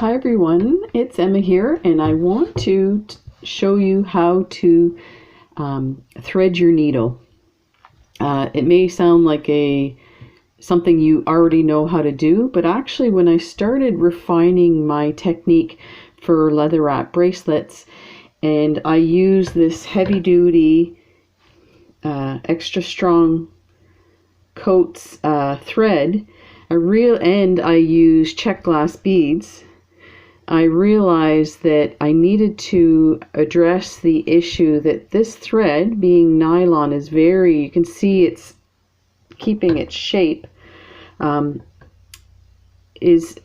Hi everyone, it's Emma here, and I want to show you how to thread your needle. It may sound like something you already know how to do, but actually when I started refining my technique for leather wrap bracelets, and I use this heavy duty extra strong coats thread, I use Czech glass beads, I realized that I needed to address the issue that this thread, being nylon, is you can see it's keeping its shape, is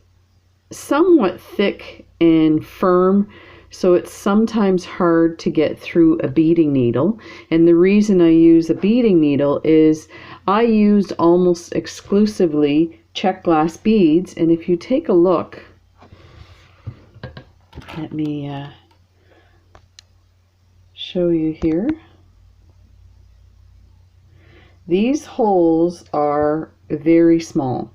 somewhat thick and firm, so it's sometimes hard to get through a beading needle. And the reason I use a beading needle is I used almost exclusively Czech glass beads, and if you take a look, let me show you here. These holes are very small.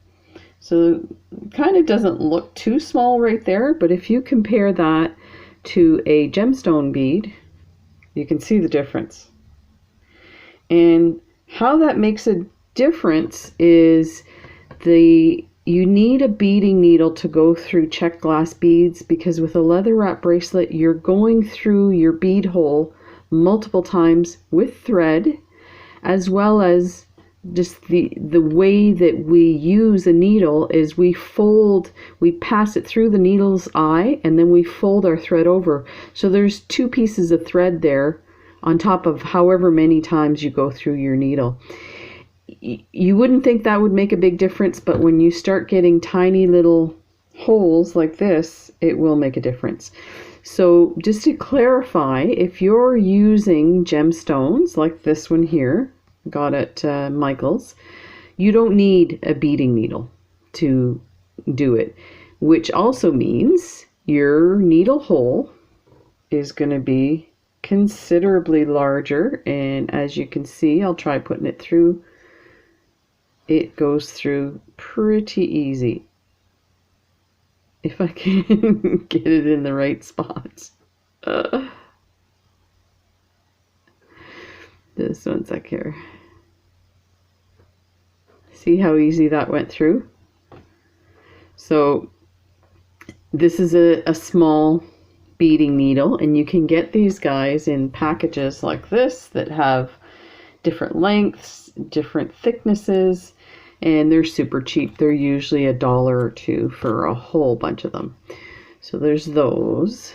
So it kind of doesn't look too small right there, but if you compare that to a gemstone bead, you can see the difference. And how that makes a difference is you need a beading needle to go through Czech glass beads, because with a leather wrap bracelet you're going through your bead hole multiple times with thread, as well as just the way that we use a needle is we pass it through the needle's eye and then we fold our thread over. So there's two pieces of thread there on top of however many times you go through your needle. You wouldn't think that would make a big difference, but when you start getting tiny little holes like this, it will make a difference. So just to clarify, if you're using gemstones like this one here, got at Michael's, you don't need a beading needle to do it, which also means your needle hole is going to be considerably larger. And as you can see, I'll try putting it through. It goes through pretty easy if I can get it in the right spots. Just one sec here. See how easy that went through? So this is a small beading needle, and you can get these guys in packages like this that have different lengths, different thicknesses, and they're super cheap. They're usually $1 or $2 for a whole bunch of them. So there's those.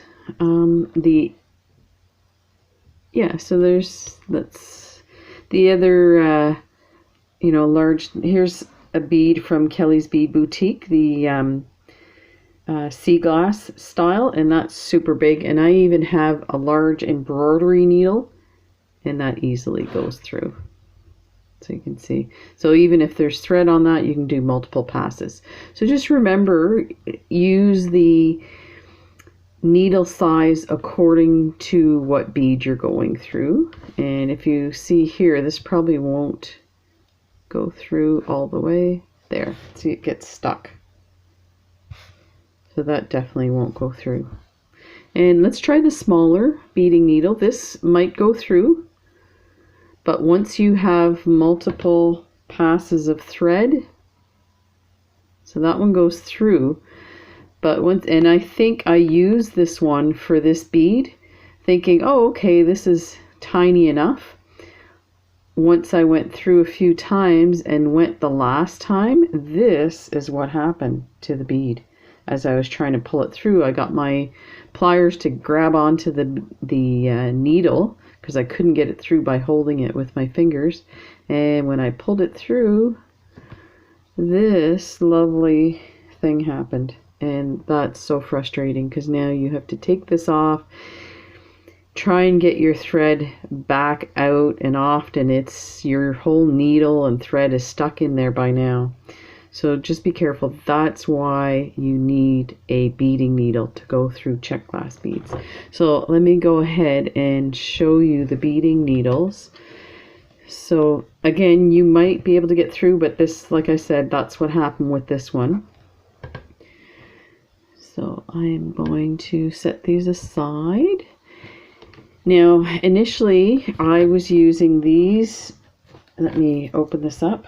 That's the other large. Here's a bead from Kelly's Bead Boutique, the sea glass style, and that's super big. And I even have a large embroidery needle, and that easily goes through. So you can see. So even if there's thread on that, you can do multiple passes. So just remember, use the needle size according to what bead you're going through. And if you see here, this probably won't go through all the way there. See, it gets stuck. So that definitely won't go through. And let's try the smaller beading needle. This might go through, but once you have multiple passes of thread, so that one goes through. And I think I used this one for this bead, thinking, oh, okay, this is tiny enough. Once I went through a few times and went the last time, this is what happened to the bead. As I was trying to pull it through, I got my pliers to grab onto the needle, because I couldn't get it through by holding it with my fingers. And when I pulled it through, this lovely thing happened. And that's so frustrating, because now you have to take this off, try and get your thread back out, and often it's your whole needle and thread is stuck in there by now. So just be careful. That's why you need a beading needle to go through Czech glass beads. So let me go ahead and show you the beading needles. So again, you might be able to get through, but this, like I said, that's what happened with this one. So I am going to set these aside. Now, initially I was using these. Let me open this up.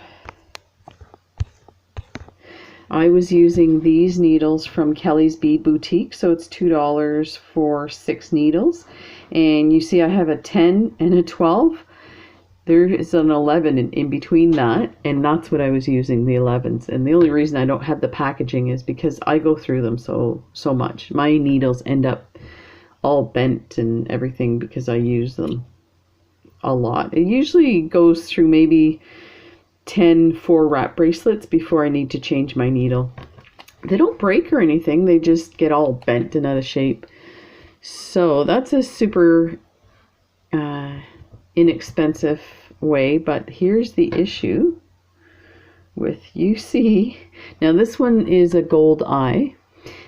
I was using these needles from Kelly's Bead Boutique, so it's $2 for 6 needles. And you see I have a 10 and a 12. There is an 11 in between that, and that's what I was using, the 11s. And the only reason I don't have the packaging is because I go through them so much. My needles end up all bent and everything because I use them a lot. It usually goes through maybe 10 4-wrap bracelets before I need to change my needle. They don't break or anything, they just get all bent and out of shape. So that's a super inexpensive way, but here's the issue with, you see, now this one is a gold eye,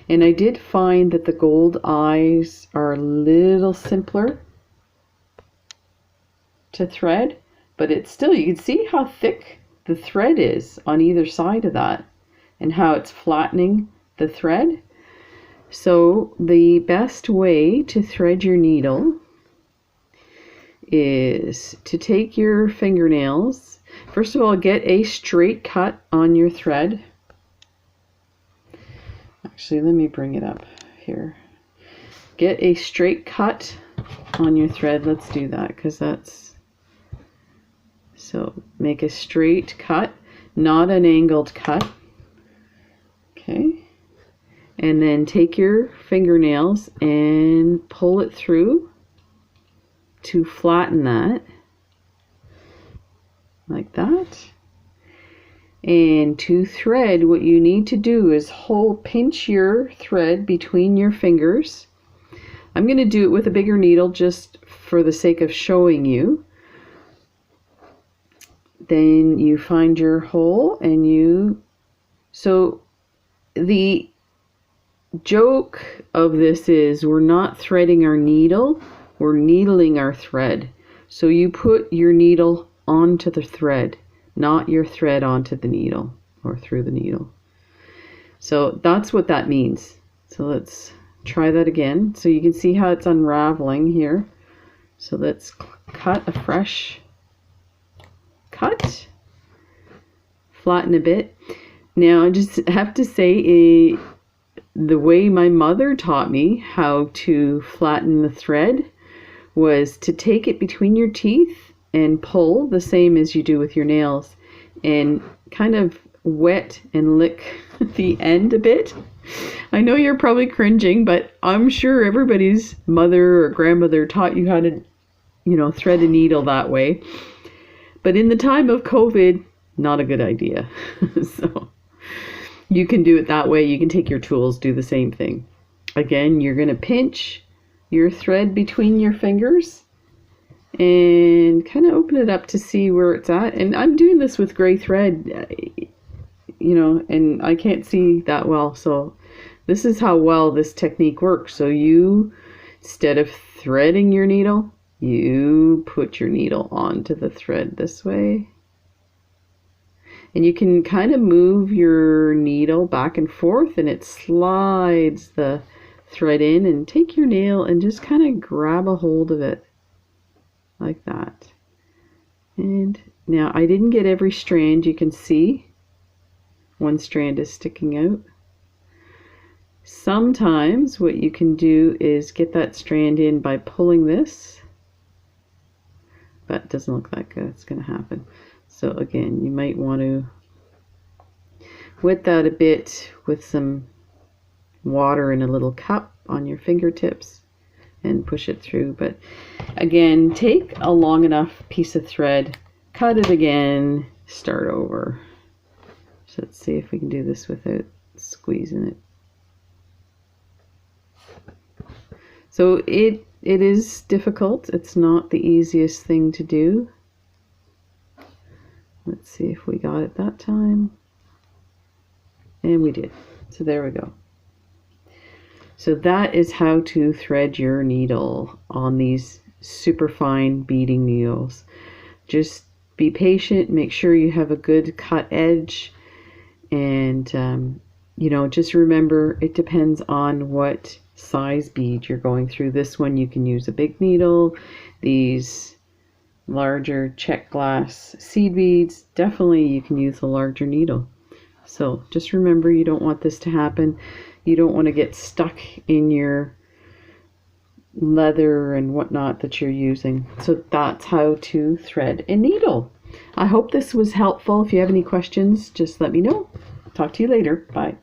and I did find that the gold eyes are a little simpler to thread, but it's still, you can see how thick the thread is on either side of that and how it's flattening the thread. So the best way to thread your needle is to take your fingernails. First of all, get a straight cut on your thread. Actually, let me bring it up here. Get a straight cut on your thread. Let's do that because that's, so make a straight cut, not an angled cut. Okay. And then take your fingernails and pull it through to flatten that, like that. And to thread, what you need to do is pinch your thread between your fingers. I'm going to do it with a bigger needle just for the sake of showing you. Then you find your hole and you, so the joke of this is we're not threading our needle, we're needling our thread. So you put your needle onto the thread, not your thread onto the needle or through the needle. So that's what that means. So let's try that again. So you can see how it's unraveling here. So let's cut a fresh cut, flatten a bit. Now I just have to say, the way my mother taught me how to flatten the thread was to take it between your teeth and pull the same as you do with your nails and kind of wet and lick the end a bit. I know you're probably cringing, but I'm sure everybody's mother or grandmother taught you how to, thread a needle that way. But in the time of COVID, not a good idea. So you can do it that way. You can take your tools, do the same thing. Again, you're going to pinch your thread between your fingers and kind of open it up to see where it's at. And I'm doing this with gray thread, and I can't see that well. So this is how well this technique works. So you, instead of threading your needle, you put your needle onto the thread this way. And you can kind of move your needle back and forth and it slides the thread in, and take your nail and just kind of grab a hold of it like that. And now I didn't get every strand. You can see one strand is sticking out. Sometimes what you can do is get that strand in by pulling this, but it doesn't look like it's going to happen. So again, you might want to wet that a bit with some water in a little cup on your fingertips and push it through. But again, take a long enough piece of thread, cut it again, start over. So let's see if we can do this without squeezing it. So it is difficult. It's not the easiest thing to do. Let's see if we got it that time. And we did. So there we go. So that is how to thread your needle on these super fine beading needles. Just be patient, make sure you have a good cut edge, and you know, just remember it depends on what size bead you're going through. This one you can use a big needle. These larger Czech glass seed beads, definitely you can use a larger needle. So just remember, you don't want this to happen. You don't want to get stuck in your leather and whatnot that you're using. So that's how to thread a needle. I hope this was helpful. If you have any questions, just let me know. Talk to you later. Bye.